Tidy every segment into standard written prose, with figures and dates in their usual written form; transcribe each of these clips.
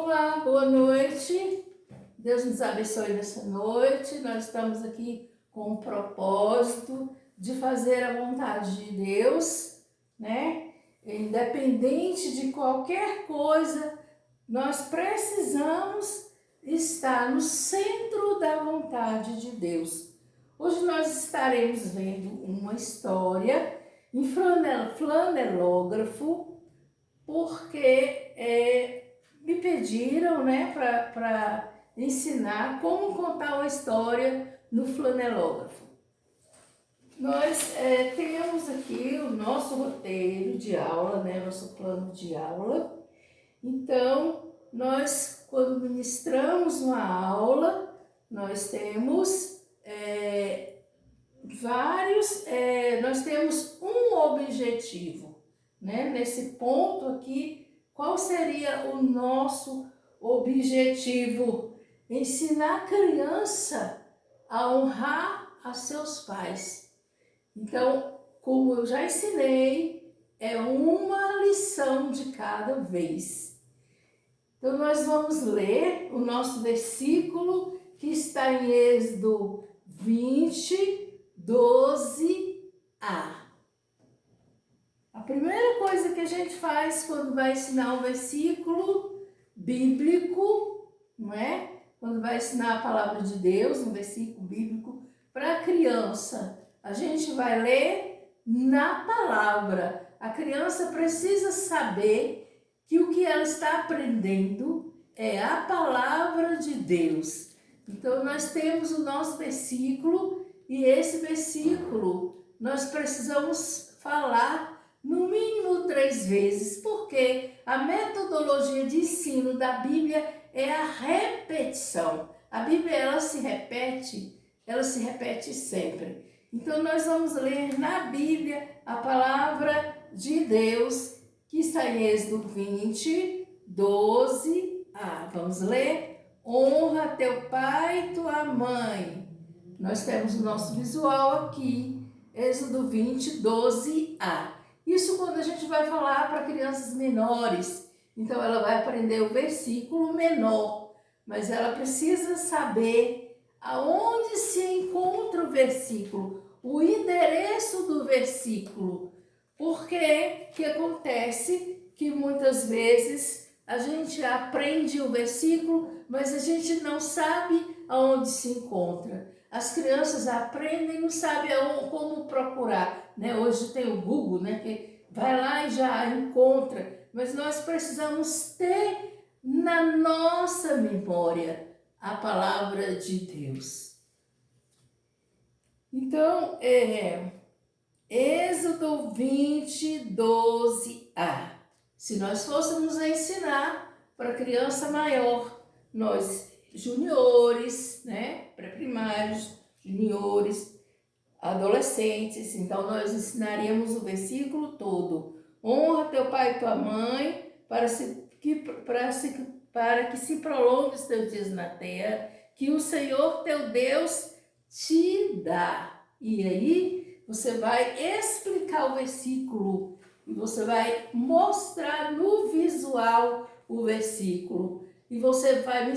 Olá, boa noite. Deus nos abençoe nessa noite. Nós estamos aqui com o propósito de fazer a vontade de Deus, né? Independente de qualquer coisa, nós precisamos estar no centro da vontade de Deus. Hoje nós estaremos vendo uma história em flanelógrafo, porque me pediram, né, para ensinar como contar uma história no flanelógrafo. Nós temos aqui o nosso roteiro de aula, né, nosso plano de aula. Então, nós, quando ministramos uma aula, nós temos nós temos um objetivo, né? Nesse ponto aqui, qual seria o nosso objetivo? Ensinar a criança a honrar a seus pais. Então, como eu já ensinei, é uma lição de cada vez. Então, nós vamos ler o nosso versículo que está em Êxodo 20, 12a. A primeira coisa que a gente faz quando vai ensinar um versículo bíblico, não é? Quando vai ensinar a palavra de Deus, um versículo bíblico para a criança, a gente vai ler na palavra. A criança precisa saber que o que ela está aprendendo é a palavra de Deus. Então, nós temos o nosso versículo e esse versículo nós precisamos falar no mínimo 3 vezes, porque a metodologia de ensino da Bíblia é a repetição. A Bíblia, ela se repete sempre. Então, nós vamos ler na Bíblia a palavra de Deus, que está em Êxodo 20, 12a. Vamos ler? Honra teu pai e tua mãe. Nós temos o nosso visual aqui, Êxodo 20, 12a. Isso quando a gente vai falar para crianças menores. Então, ela vai aprender o versículo menor, mas ela precisa saber aonde se encontra o versículo, o endereço do versículo. Porque que acontece que muitas vezes a gente aprende o versículo, mas a gente não sabe aonde se encontra. As crianças aprendem e não sabem como procurar, né? Hoje tem o Google, né? Que vai lá e já encontra. Mas nós precisamos ter na nossa memória a palavra de Deus. Então, Êxodo 20, 12a. Se nós fôssemos ensinar para criança maior, nós juniores, né, pré-primários, juniores, adolescentes, então nós ensinaríamos o versículo todo. Honra teu pai e tua mãe para que se prolongue os teus dias na terra, que o Senhor teu Deus te dá. E aí você vai explicar o versículo e você vai mostrar no visual o versículo. E você vai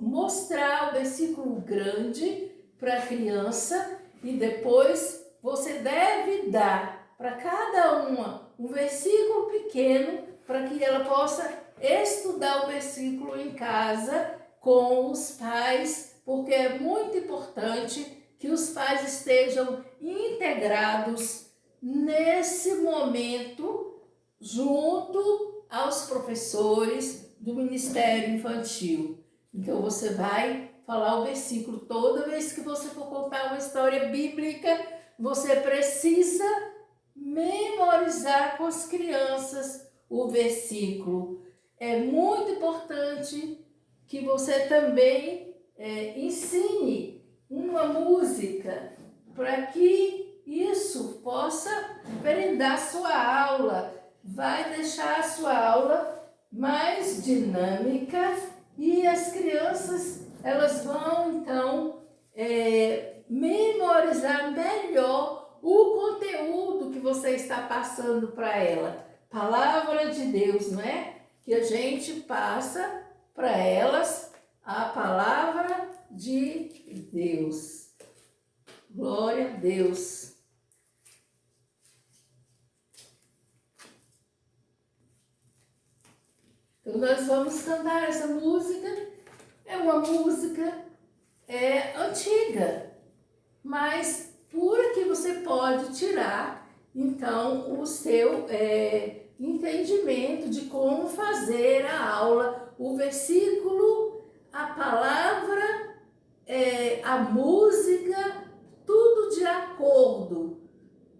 mostrar o versículo grande para a criança e depois você deve dar para cada uma um versículo pequeno para que ela possa estudar o versículo em casa com os pais, porque é muito importante que os pais estejam integrados nesse momento junto aos professores do Ministério Infantil. Então, você vai falar o versículo. Toda vez que você for contar uma história bíblica, você precisa memorizar com as crianças o versículo. É muito importante que você também ensine uma música para que isso possa brindar sua aula. Vai deixar a sua aula mais dinâmica e as crianças elas vão então memorizar melhor o conteúdo que você está passando para ela. Palavra de Deus, não é? Que a gente passa para elas a palavra de Deus. Glória a Deus. Então nós vamos cantar essa música. É uma música antiga, mas por que você pode tirar então o seu entendimento de como fazer a aula, o versículo, a palavra, a música, tudo de acordo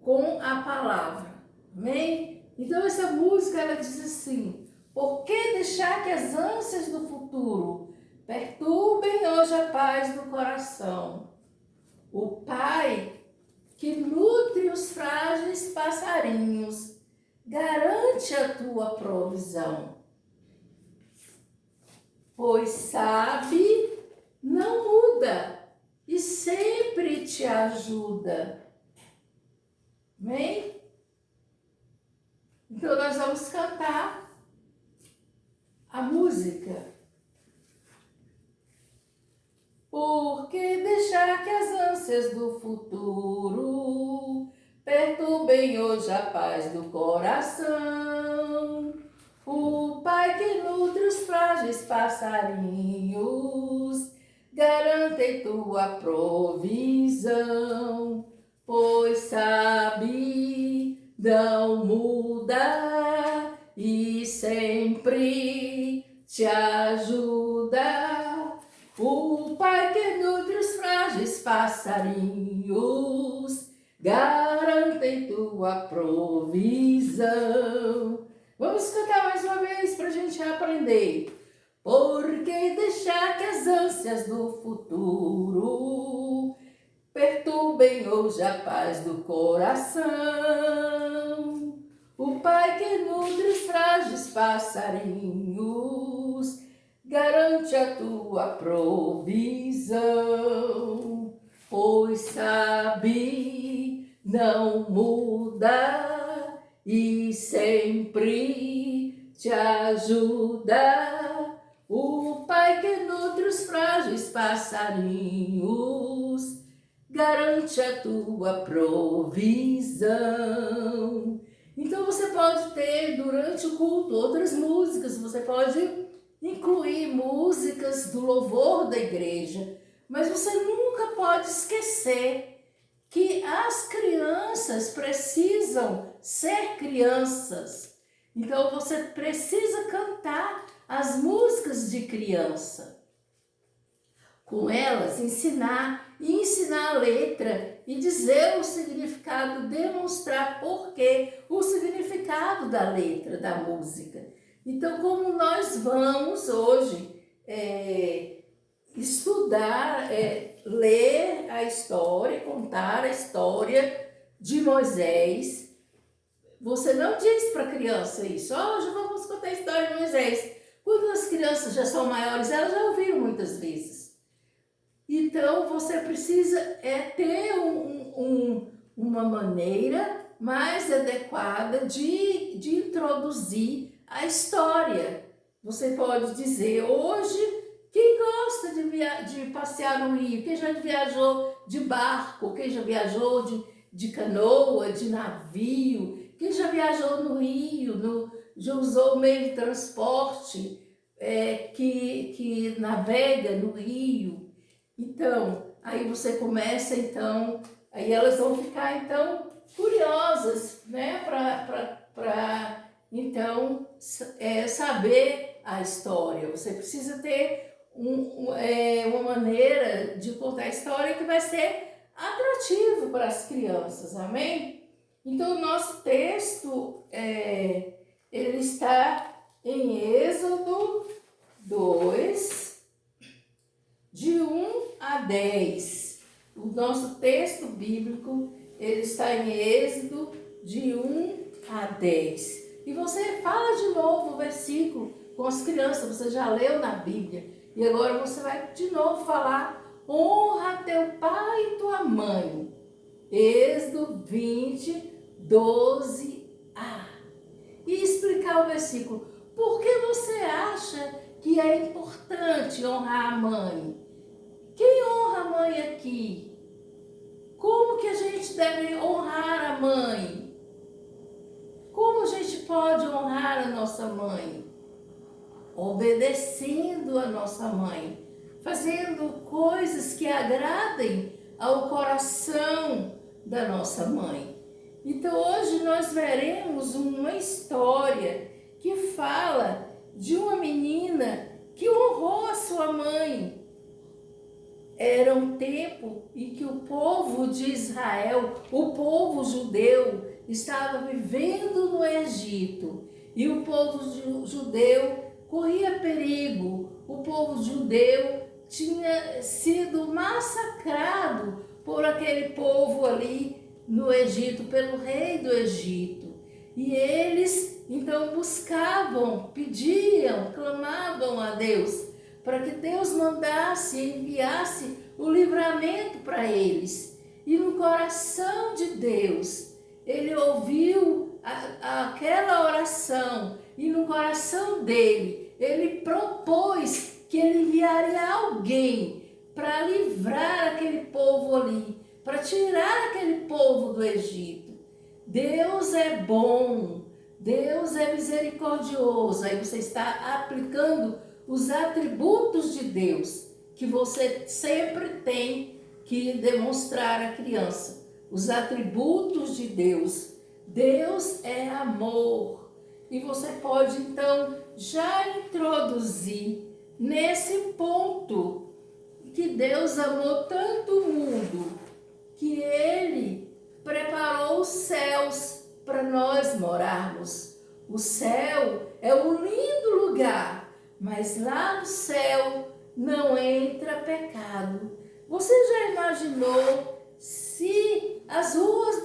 com a palavra. Amém? Então essa música ela diz assim: por que deixar que as ânsias do futuro perturbem hoje a paz do coração? O Pai que nutre os frágeis passarinhos garante a tua provisão, pois sabe, não muda e sempre te ajuda. Amém? Então nós vamos cantar a música. Por que deixar que as ânsias do futuro perturbem hoje a paz do coração? O Pai que nutre os frágeis passarinhos garante tua provisão, pois sabe, não muda e sempre te ajuda. O Pai que nutre os frágeis passarinhos garante tua provisão. Vamos cantar mais uma vez para a gente aprender. Por que deixar que as ânsias do futuro perturbem hoje a paz do coração? O Pai que nutre os frágeis passarinhos garante a tua provisão, pois sabe, não muda e sempre te ajuda. O Pai que nutre os frágeis passarinhos garante a tua provisão. Então você pode ter durante o culto outras músicas, você pode incluir músicas do louvor da igreja, mas você nunca pode esquecer que as crianças precisam ser crianças. Então você precisa cantar as músicas de criança. Com elas, ensinar a letra e dizer o significado, demonstrar o significado da letra, da música. Então, como nós vamos hoje estudar, ler a história, contar a história de Moisés, você não diz para a criança isso: hoje vamos contar a história de Moisés. Quando as crianças já são maiores, elas já ouviram muitas vezes. Então, você precisa ter uma maneira mais adequada de introduzir a história. Você pode dizer: hoje, quem gosta de passear no rio? Quem já viajou de barco? Quem já viajou de canoa, de navio? Quem já viajou no rio? Já usou o meio de transporte que navega no rio? Então, aí você começa, aí elas vão ficar, curiosas, né, para saber a história. Você precisa ter uma maneira de contar a história que vai ser atrativo para as crianças, amém? Então, o nosso texto, ele está em Êxodo 2, de 1 a 10. O nosso texto bíblico, ele está em Êxodo de 1 a 10. E você fala de novo o versículo com as crianças, você já leu na Bíblia. E agora você vai de novo falar: honra teu pai e tua mãe. Êxodo 20, 12a. E explicar o versículo. Por que você acha que é importante honrar a mãe? Quem honra a mãe aqui? Como que a gente deve honrar a mãe? Como a gente pode honrar a nossa mãe? Obedecendo a nossa mãe, fazendo coisas que agradem ao coração da nossa mãe. Então hoje nós veremos uma história que fala de uma menina que honrou a sua mãe. Era um tempo em que o povo de Israel, o povo judeu, estava vivendo no Egito. E o povo judeu corria perigo. O povo judeu tinha sido massacrado por aquele povo ali no Egito, pelo rei do Egito. E eles então buscavam, pediam, clamavam a Deus para que Deus mandasse, enviasse o livramento para eles. E no coração de Deus, ele ouviu aquela oração, e no coração dele, ele propôs que ele enviaria alguém para livrar aquele povo ali, para tirar aquele povo do Egito. Deus é bom, Deus é misericordioso. Aí você está aplicando os atributos de Deus que você sempre tem que demonstrar à criança. Os atributos de Deus. Deus é amor. E você pode então já introduzir nesse ponto que Deus amou tanto o mundo que Ele preparou os céus para nós morarmos. O céu é um lindo lugar, mas lá no céu não entra pecado. Você já imaginou se as ruas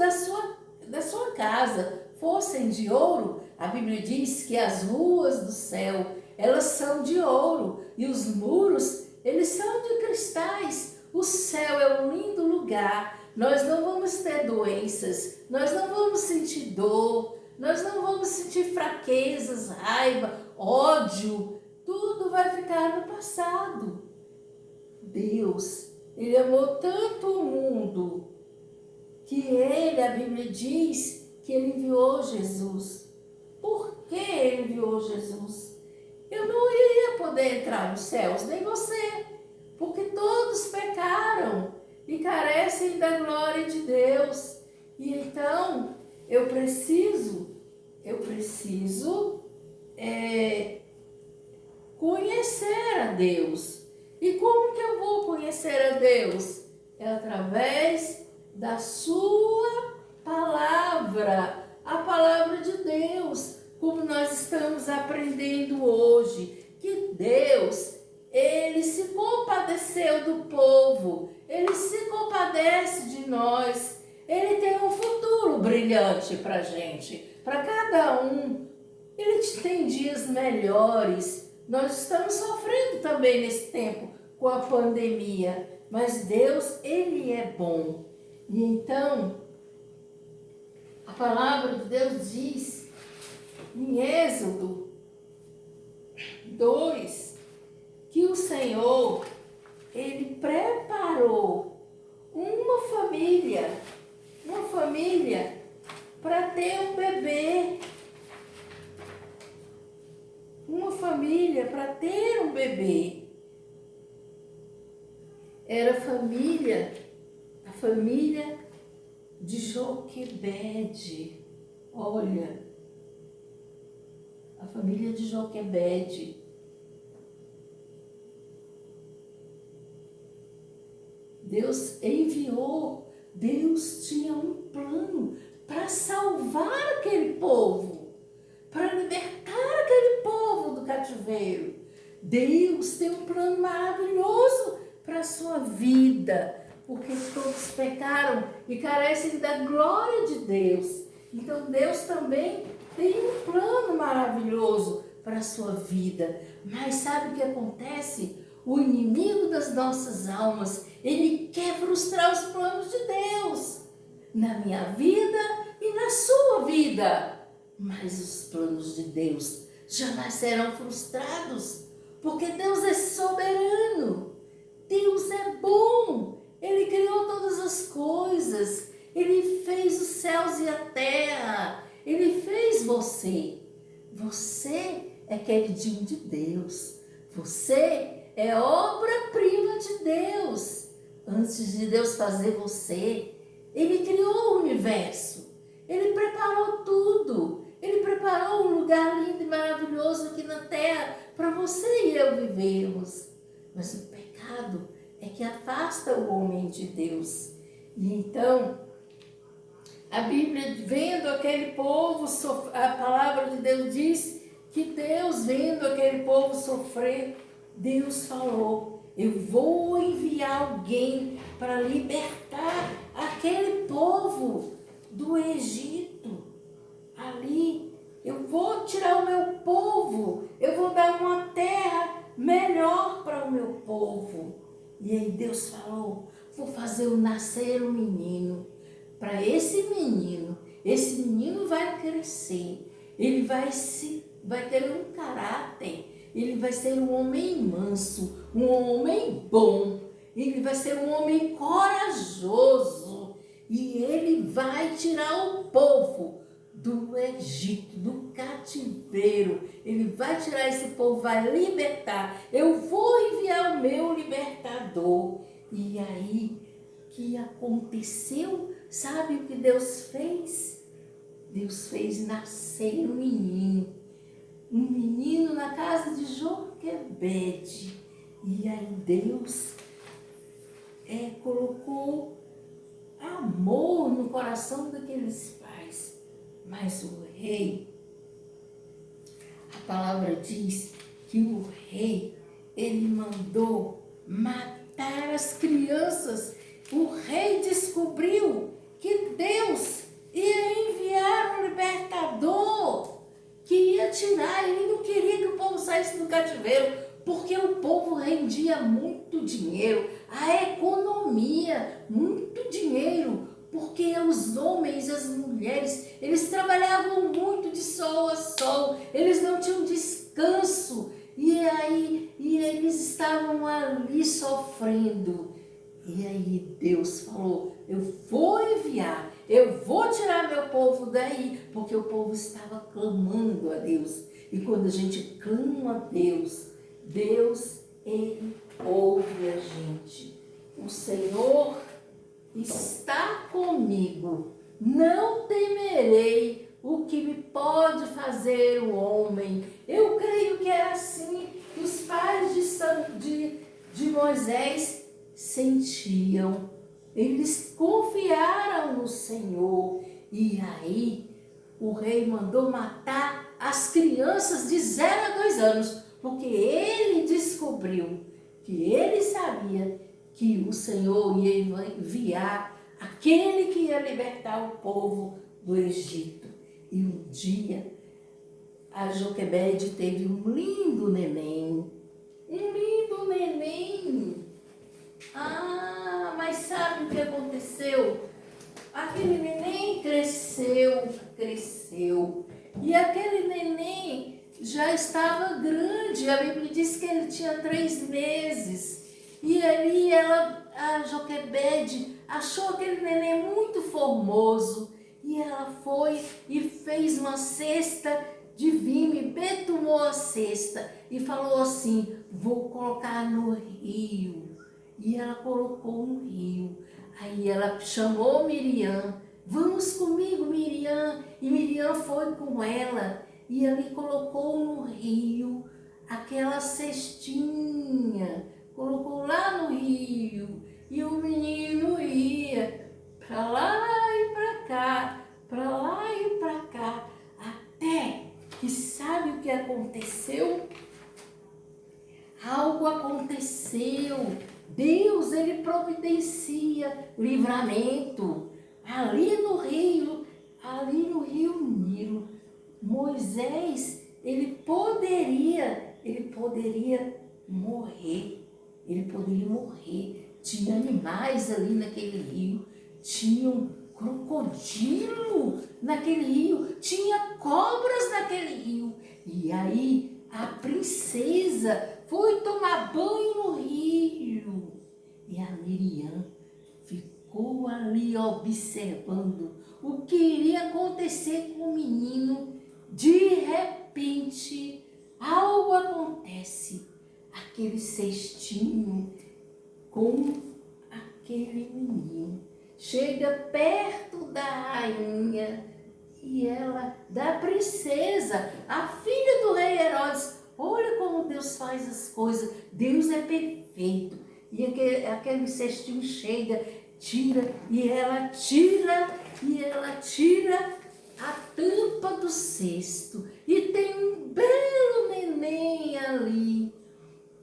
da sua casa fossem de ouro? A Bíblia diz que as ruas do céu, elas são de ouro, e os muros, eles são de cristais. O céu é um lindo lugar. Nós não vamos ter doenças, nós não vamos sentir dor, nós não vamos sentir fraquezas, raiva, ódio. Tudo vai ficar no passado. Deus, Ele amou tanto o mundo que Ele, a Bíblia diz que Ele enviou Jesus. Por que Ele enviou Jesus? Eu não iria poder entrar nos céus, nem você, porque todos pecaram e carecem da glória de Deus. E então, eu preciso conhecer a Deus. E como que eu vou conhecer a Deus? É através da sua palavra, a palavra de Deus, como nós estamos aprendendo hoje, que Deus, Ele se compadeceu do povo, Ele se compadece de nós, Ele tem um futuro brilhante para a gente, para cada um. Ele tem dias melhores. Nós estamos sofrendo também nesse tempo com a pandemia, mas Deus, Ele é bom. E então, a palavra de Deus diz em Êxodo 2, que o Senhor, Ele preparou uma família para ter um bebê. Uma família para ter um bebê. Era a família de Joquebede. Olha, a família de Joquebede. Deus enviou, Deus tinha um plano para salvar aquele povo, para libertar aquele povo do cativeiro. Deus tem um plano maravilhoso para a sua vida, porque todos pecaram e carecem da glória de Deus. Então Deus também tem um plano maravilhoso para a sua vida. Mas sabe o que acontece? O inimigo das nossas almas, ele quer frustrar os planos de Deus na minha vida e na sua vida. Mas os planos de Deus jamais serão frustrados, porque Deus é soberano, Deus é bom, Ele criou todas as coisas, Ele fez os céus e a terra, Ele fez você. Você é queridinho de Deus, você é obra-prima de Deus. Antes de Deus fazer você, Ele criou o universo, Ele preparou tudo, Ele preparou um lugar lindo e maravilhoso aqui na terra para você e eu vivermos. Mas o pecado é que afasta o homem de Deus. E então, a Bíblia, vendo aquele povo, a palavra de Deus diz que Deus, vendo aquele povo sofrer, Deus falou: eu vou enviar alguém para libertar aquele povo do Egito. Ali, eu vou tirar o meu povo, eu vou dar uma terra melhor para o meu povo. E aí Deus falou: vou fazer nascer um menino. Para esse menino vai crescer, ele vai ter um caráter, ele vai ser um homem manso, um homem bom, ele vai ser um homem corajoso e ele vai tirar o povo do Egito, do cativeiro. Ele vai tirar esse povo, vai libertar. Eu vou enviar o meu libertador. E aí, que aconteceu? Sabe o que Deus fez? Deus fez nascer um menino na casa de Joquebede. E aí Deus colocou amor no coração daqueles pais. Mas o rei, a palavra diz que o rei, ele mandou matar as crianças. O rei descobriu que Deus ia enviar um libertador que ia tirar. Ele não queria que o povo saísse do cativeiro, porque o povo rendia muito dinheiro, a economia, muito dinheiro, porque os homens e as mulheres, eles trabalhavam muito de sol a sol, eles não tinham descanso, e eles estavam ali sofrendo. E aí Deus falou: eu vou enviar, eu vou tirar meu povo daí, porque o povo estava clamando a Deus. E quando a gente clama a Deus, Deus, Ele ouve a gente. O Senhor está comigo, não temerei o que me pode fazer o homem. Eu creio que era assim que os pais de Moisés sentiam. Eles confiaram no Senhor. E aí o rei mandou matar as crianças de 0 a 2 anos, porque ele descobriu, que ele sabia que o Senhor ia enviar aquele que ia libertar o povo do Egito. E um dia a Joquebede teve um lindo neném. Mas sabe o que aconteceu? Aquele neném cresceu. E aquele neném já estava grande. A Bíblia diz que ele tinha 3 meses. E ali a Joquebede achou aquele neném muito formoso. E ela foi e fez uma cesta de vime, betumou a cesta e falou assim: vou colocar no rio. E ela colocou no rio. Aí ela chamou Miriam: vamos comigo, Miriam. E Miriam foi com ela. E ali colocou no rio aquela cestinha. Colocou lá no rio. E o menino ia para lá e para cá, para lá e para cá. Até que sabe o que aconteceu? Algo aconteceu. Deus, ele providencia livramento. Ali no rio Nilo, Moisés, ele poderia morrer. Tinha animais ali naquele rio, tinha um crocodilo naquele rio, tinha cobras naquele rio. E aí a princesa foi tomar banho no rio. E a Miriam ficou ali observando o que iria acontecer com o menino. De repente, algo acontece. Aquele cestinho com aquele menino chega perto da rainha e da princesa, a filha do rei Herodes. Olha como Deus faz as coisas. Deus é perfeito. E aquele cestinho chega, tira, e ela tira a tampa do cesto. E tem um belo neném ali.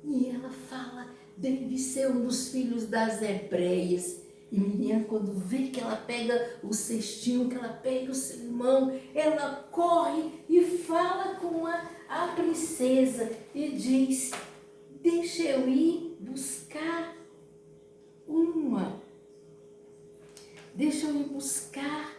E ela fala, deve ser um dos filhos das hebreias. E Miriam, quando vê que ela pega o cestinho, que ela pega o seu irmão, ela corre e fala com a princesa e diz, deixa eu ir buscar uma ama. Deixa eu ir buscar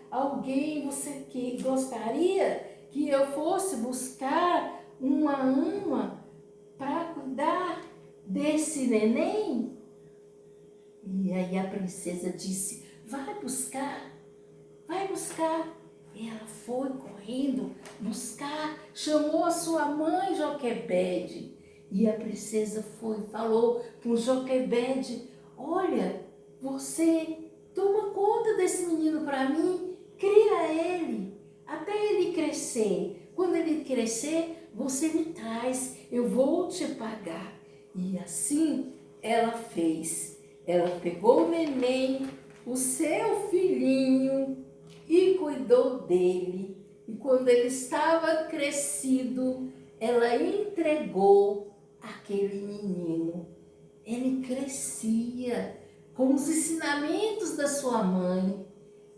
alguém. Você que gostaria que eu fosse buscar uma ama para cuidar desse neném? E aí a princesa disse, vai buscar. E ela foi correndo buscar, chamou a sua mãe Joquebede. E a princesa falou com Joquebede, olha, você toma conta desse menino para mim, cria ele, até ele crescer. Quando ele crescer, você me traz, eu vou te pagar. E assim ela fez. Ela pegou o neném, o seu filhinho, e cuidou dele. E quando ele estava crescido, ela entregou aquele menino. Ele crescia com os ensinamentos da sua mãe.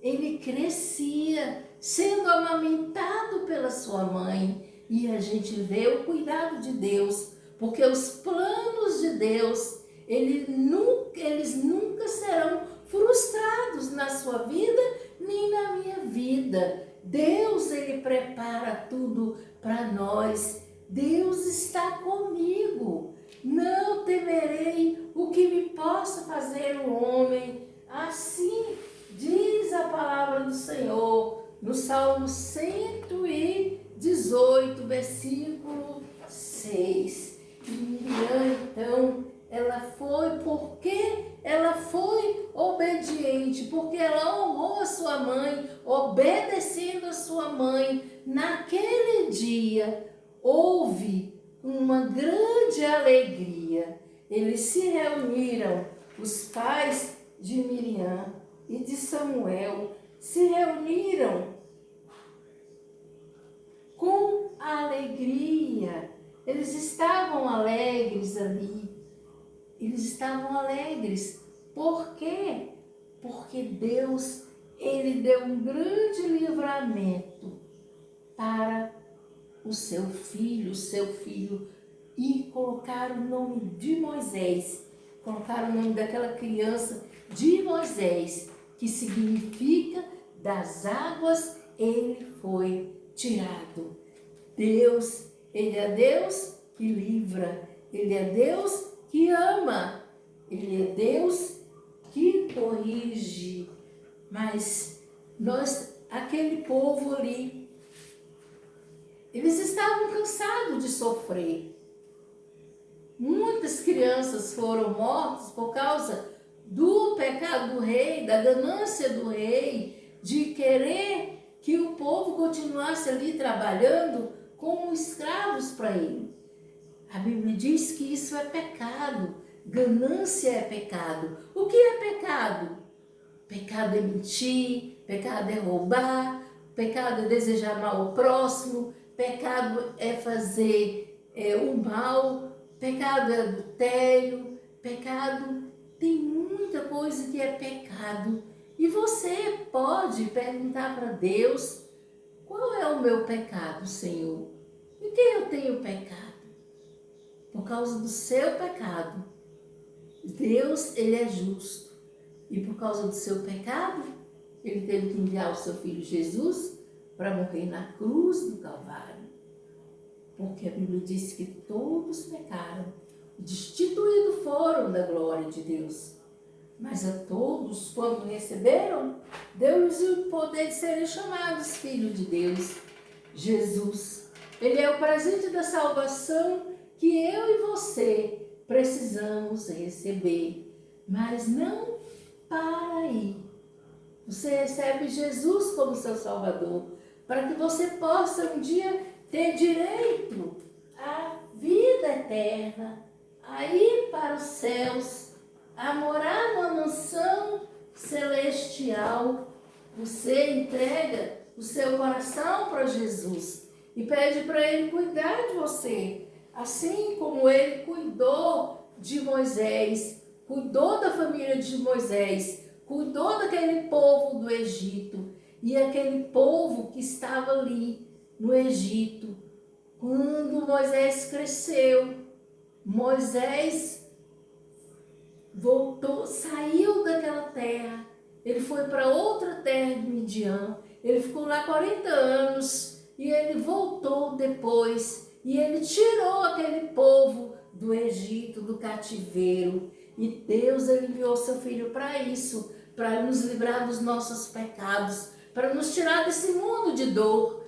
Ele crescia sendo amamentado pela sua mãe. E a gente vê o cuidado de Deus, porque os planos de Deus, eles nunca serão frustrados na sua vida, nem na minha vida. Deus, ele prepara tudo para nós. Deus está comigo. Não temerei o que me possa fazer o homem. Assim diz a palavra do Senhor no Salmo 118, versículo 6. E Miriam, então, ela foi porque ela foi obediente, porque ela honrou a sua mãe, obedecendo a sua mãe. Naquele dia houve uma grande alegria. Eles se reuniram, os pais de Miriam e de Samuel se reuniram com alegria. Eles estavam alegres ali. Eles estavam alegres. Por quê? Porque Deus, ele deu um grande livramento para o seu filho, e colocaram o nome de Moisés, colocaram o nome daquela criança de Moisés, que significa das águas ele foi tirado. Deus, ele é Deus que livra, ele é Deus que ama, ele é Deus que corrige. Mas aquele povo ali, eles estavam cansados de sofrer. Muitas crianças foram mortas por causa do pecado do rei, da ganância do rei, de querer que o povo continuasse ali trabalhando como escravos para ele. A Bíblia diz que isso é pecado, ganância é pecado. O que é pecado? Pecado é mentir, pecado é roubar, pecado é desejar mal ao próximo, pecado é fazer o mal, pecado é adultério, pecado, tem muita coisa que é pecado. E você pode perguntar para Deus, qual é o meu pecado, Senhor? Em que eu tenho pecado? Por causa do seu pecado, Deus, ele é justo. E por causa do seu pecado, Ele teve que enviar o seu filho Jesus para morrer na cruz do Calvário. Porque a Bíblia diz que todos pecaram, destituídos foram da glória de Deus. Mas a todos, quando receberam, deu-lhes o poder de serem chamados filhos de Deus. Jesus, Ele é o presente da salvação que eu e você precisamos receber. Mas não para aí. Você recebe Jesus como seu Salvador, para que você possa um dia ter direito à vida eterna, a ir para os céus, a morar numa mansão celestial. Você entrega o seu coração para Jesus e pede para Ele cuidar de você, assim como Ele cuidou de Moisés, cuidou da família de Moisés, cuidou daquele povo do Egito e aquele povo que estava ali no Egito. Quando Moisés cresceu, Moisés voltou, saiu daquela terra, ele foi para outra terra de Midian, ele ficou lá 40 anos e ele voltou depois e ele tirou aquele povo do Egito, do cativeiro. E Deus, Ele enviou seu Filho para isso, para nos livrar dos nossos pecados, para nos tirar desse mundo de dor.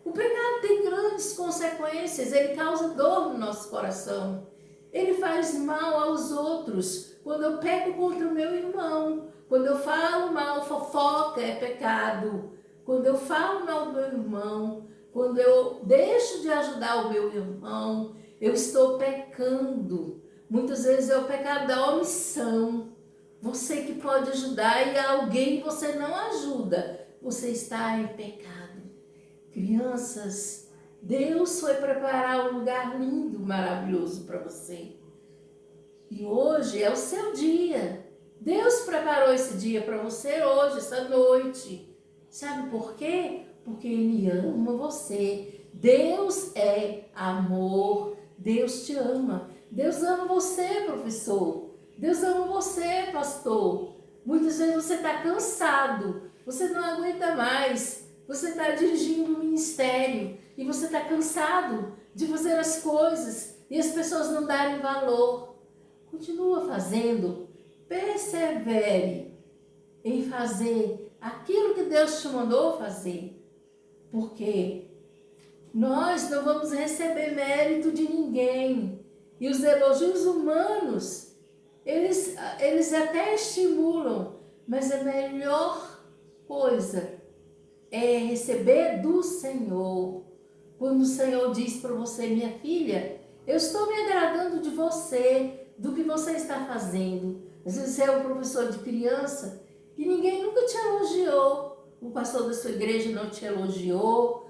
O pecado tem grandes consequências, ele causa dor no nosso coração. Ele faz mal aos outros. Quando eu peco contra o meu irmão, quando eu falo mal, fofoca é pecado. Quando eu falo mal do meu irmão, quando eu deixo de ajudar o meu irmão, eu estou pecando. Muitas vezes é o pecado da omissão. Você que pode ajudar e alguém você não ajuda, você está em pecado. Crianças, Deus foi preparar um lugar lindo, maravilhoso para você. E hoje é o seu dia. Deus preparou esse dia para você hoje, essa noite. Sabe por quê? Porque Ele ama você. Deus é amor. Deus te ama. Deus ama você, professor. Deus ama você, pastor. Muitas vezes você está cansado. Você não aguenta mais. Você está dirigindo um ministério e você está cansado de fazer as coisas e as pessoas não darem valor. Continua fazendo. Persevere em fazer aquilo que Deus te mandou fazer. Porque nós não vamos receber mérito de ninguém. E os elogios humanos, eles até estimulam, mas a melhor coisa é receber do Senhor. Quando o Senhor diz para você, minha filha, eu estou me agradando de você, do que você está fazendo. Às vezes você é um professor de criança e ninguém nunca te elogiou. O pastor da sua igreja não te elogiou,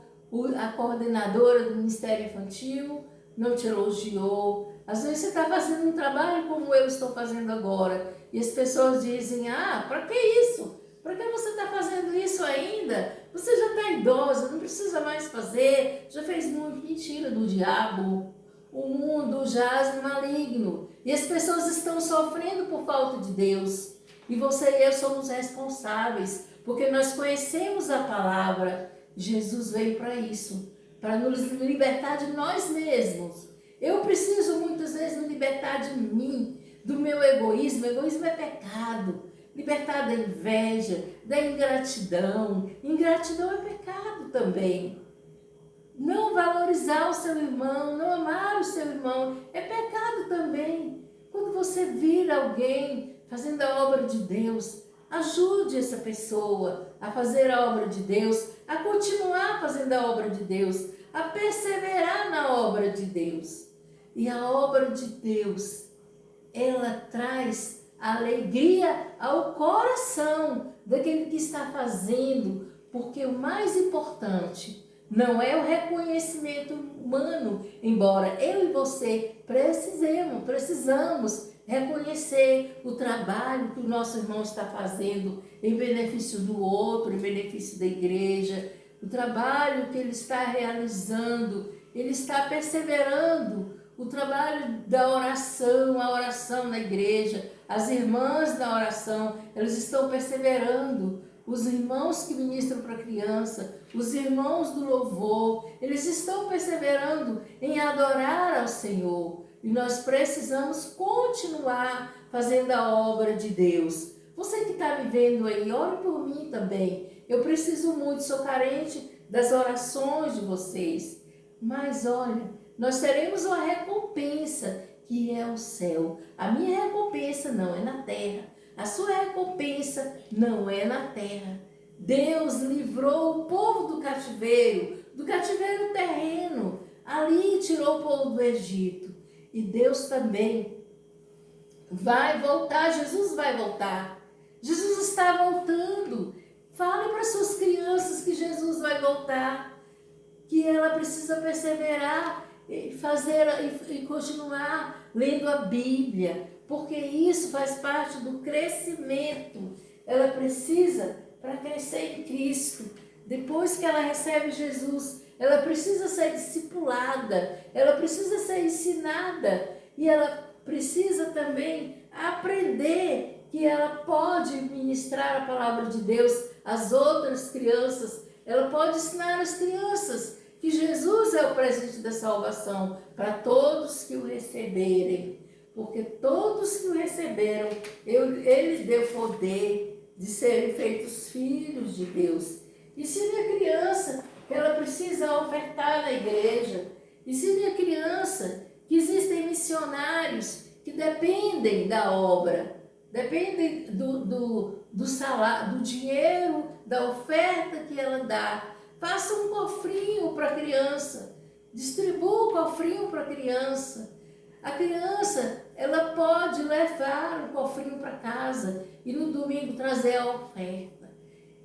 a coordenadora do Ministério Infantil não te elogiou. Às vezes você está fazendo um trabalho como eu estou fazendo agora e as pessoas dizem, para que isso? Para que você está fazendo isso ainda? Você já está idosa, não precisa mais fazer, já fez muito. Mentira do diabo. O mundo jaz no maligno e as pessoas estão sofrendo por falta de Deus. E você e eu somos responsáveis, porque nós conhecemos a palavra. Jesus veio para isso, para nos libertar de nós mesmos. Eu preciso muitas vezes me libertar de mim, do meu egoísmo. O egoísmo é pecado. Libertar da inveja, da ingratidão. Ingratidão é pecado também. Não valorizar o seu irmão, não amar o seu irmão, é pecado também. Quando você vira alguém fazendo a obra de Deus, ajude essa pessoa a fazer a obra de Deus, a continuar fazendo a obra de Deus, a perseverar na obra de Deus. E a obra de Deus, ela traz alegria ao coração daquele que está fazendo, porque o mais importante não é o reconhecimento humano, embora eu e você precisamos reconhecer o trabalho que o nosso irmão está fazendo em benefício do outro, em benefício da igreja, o trabalho que ele está realizando, ele está perseverando, o trabalho da oração, a oração na igreja, as irmãs da oração, elas estão perseverando, os irmãos que ministram para a criança, os irmãos do louvor, eles estão perseverando em adorar ao Senhor. E nós precisamos continuar fazendo a obra de Deus. Você que está me vendo aí, ore por mim também. Eu preciso muito, sou carente das orações de vocês. Mas olha, nós teremos uma recompensa que é o céu. A minha recompensa não é na terra. A sua recompensa não é na terra. Deus livrou o povo do cativeiro terreno. Ali tirou o povo do Egito. E Deus também vai voltar, Jesus vai voltar. Jesus está voltando. Fale para suas crianças que Jesus vai voltar. Que ela precisa perseverar e continuar lendo a Bíblia, porque isso faz parte do crescimento. Ela precisa, para crescer em Cristo, depois que ela recebe Jesus, ela precisa ser discipulada, ela precisa ser ensinada e ela precisa também aprender que ela pode ministrar a palavra de Deus às outras crianças. Ela pode ensinar as crianças que Jesus é o presente da salvação para todos que o receberem. Porque todos que o receberam, ele deu poder de serem feitos filhos de Deus. Ensine a criança que ela precisa ofertar na igreja. Ensine a criança que existem missionários que dependem da obra, dependem do salário, do dinheiro, da oferta que ela dá. Faça um cofrinho para a criança, distribua o cofrinho para a criança. A criança, ela pode levar um cofrinho para casa e no domingo trazer a oferta.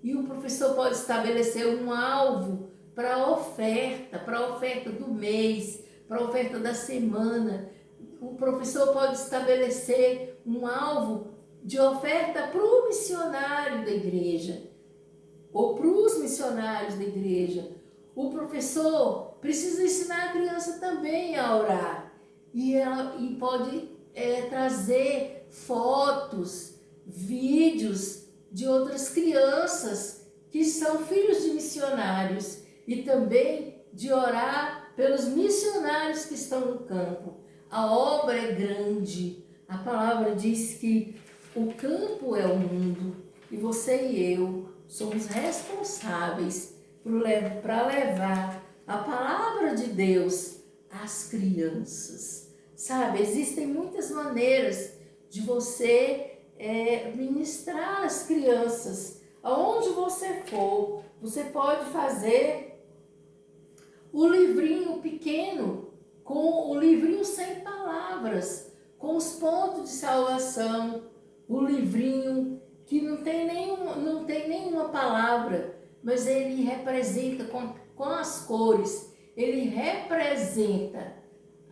E o professor pode estabelecer um alvo para a oferta do mês, para a oferta da semana. O professor pode estabelecer um alvo de oferta para o missionário da igreja, ou para os missionários da igreja. O professor precisa ensinar a criança também a orar. E pode trazer fotos, vídeos de outras crianças que são filhos de missionários. E também de orar pelos missionários que estão no campo. A obra é grande. A palavra diz que o campo é o mundo. E você e eu somos responsáveis para levar a palavra de Deus às crianças. Sabe, existem muitas maneiras de você ministrar às crianças. Aonde você for, você pode fazer o livrinho pequeno, com o livrinho sem palavras, com os pontos de salvação, o livrinho que não tem nenhuma palavra, mas ele representa com as cores, ele representa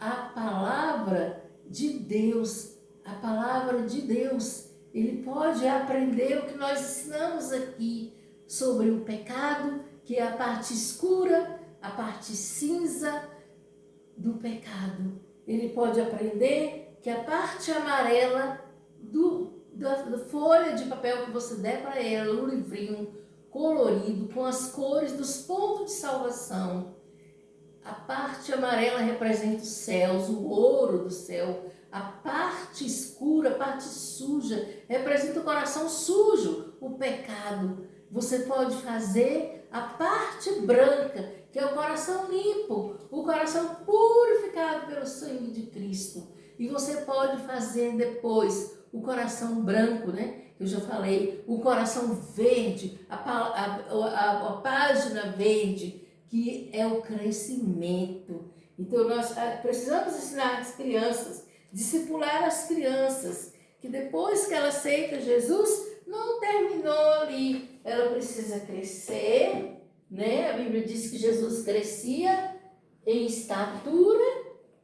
a palavra de Deus, a palavra de Deus. Ele pode aprender o que nós ensinamos aqui sobre o pecado, que é a parte escura, a parte cinza do pecado. Ele pode aprender que a parte amarela da folha de papel que você der para ela, o livrinho colorido com as cores dos pontos de salvação. A parte amarela representa os céus, o ouro do céu. A parte escura, a parte suja, representa o coração sujo, o pecado. Você pode fazer a parte branca, que é o coração limpo, o coração purificado pelo sangue de Cristo. E você pode fazer depois o coração branco, né? Eu já falei, o coração verde, a página verde, que é o crescimento. Então nós precisamos ensinar as crianças, discipular as crianças, que depois que ela aceita Jesus, não terminou ali. Ela precisa crescer, né? A Bíblia diz que Jesus crescia em estatura,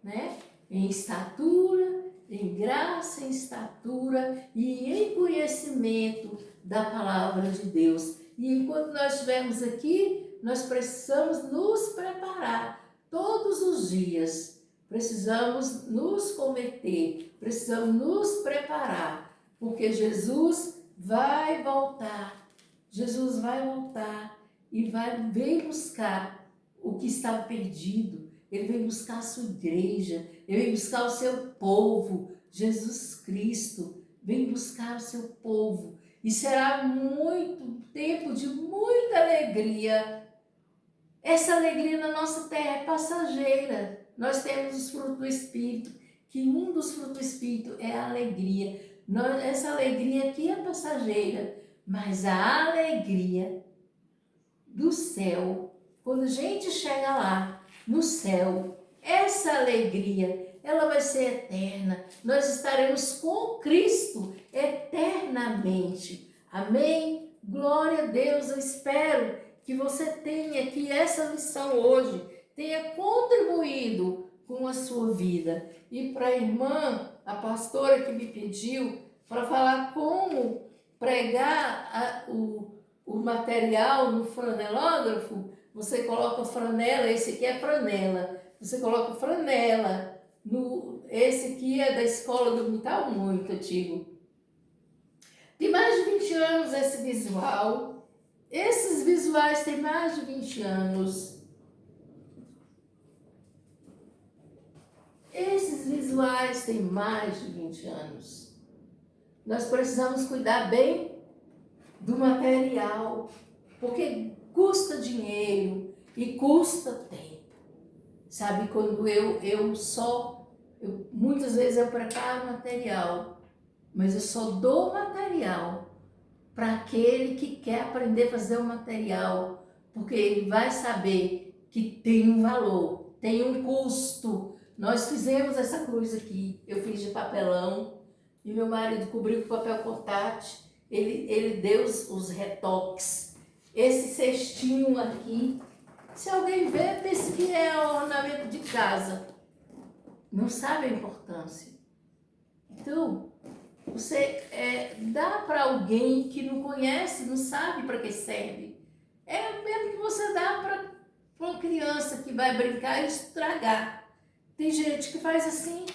né? Em estatura, em graça, em estatura e em conhecimento da palavra de Deus. E enquanto nós estivermos aqui, nós precisamos nos preparar todos os dias. Precisamos nos converter, precisamos nos preparar, porque Jesus vai voltar. Jesus vai voltar e vem buscar o que estava perdido. Ele vem buscar a sua igreja, ele vem buscar o seu povo. Jesus Cristo vem buscar o seu povo. E será muito tempo de muita alegria. Essa alegria na nossa terra é passageira. Nós temos os frutos do Espírito, que um dos frutos do Espírito é a alegria. Essa alegria aqui é passageira, mas a alegria do céu, quando a gente chega lá, no céu, essa alegria, ela vai ser eterna. Nós estaremos com Cristo eternamente. Amém? Glória a Deus. Eu espero que você tenha, que essa lição hoje tenha contribuído com a sua vida. E para a irmã, a pastora que me pediu para falar como pregar o material no franelógrafo, você coloca franela, esse aqui é franela, você coloca franela, esse aqui é da escola do Mital, muito antigo. Tem mais de 20 anos esse visual, esses visuais têm mais de 20 anos. Esses visuais têm mais de 20 anos. Nós precisamos cuidar bem do material, porque custa dinheiro e custa tempo. Sabe, quando muitas vezes eu preparo material, mas eu só dou material para aquele que quer aprender a fazer o material, porque ele vai saber que tem um valor, tem um custo. Nós fizemos essa cruz aqui, eu fiz de papelão e meu marido cobriu com papel contact, ele deu os retoques. Esse cestinho aqui, se alguém ver, pensa que é ornamento de casa, não sabe a importância. Então, você dá para alguém que não conhece, não sabe para que serve. É o mesmo que você dá para uma criança que vai brincar e estragar. Tem gente que faz assim.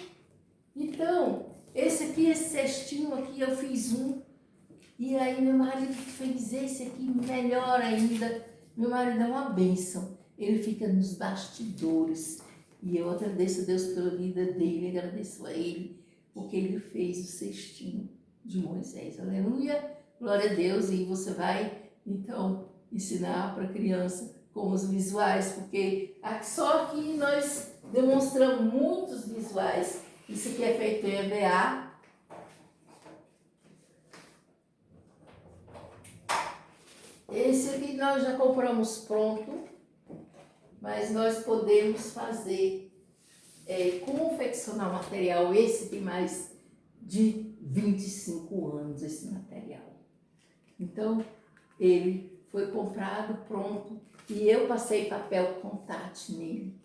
Então, esse cestinho aqui, eu fiz um. E aí meu marido fez esse aqui melhor ainda. Meu marido é uma bênção. Ele fica nos bastidores. E eu agradeço a Deus pela vida dele, agradeço a ele, porque ele fez o cestinho de Moisés. Aleluia, glória a Deus. E você vai, então, ensinar para a criança com os visuais, porque só aqui nós demonstramos muitos visuais. Isso aqui é feito em EVA. Esse aqui nós já compramos pronto, mas nós podemos fazer, confeccionar o material. Esse tem mais de 25 anos, esse material. Então, ele foi comprado pronto e eu passei papel contact nele.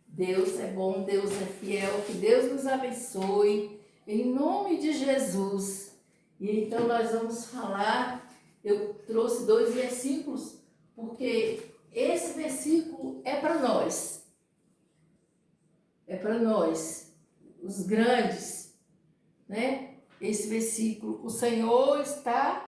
Deus é bom, Deus é fiel, que Deus nos abençoe, em nome de Jesus. E então nós vamos falar, eu trouxe 2 versículos, porque esse versículo é para nós. É para nós, os grandes, né? Esse versículo, o Senhor está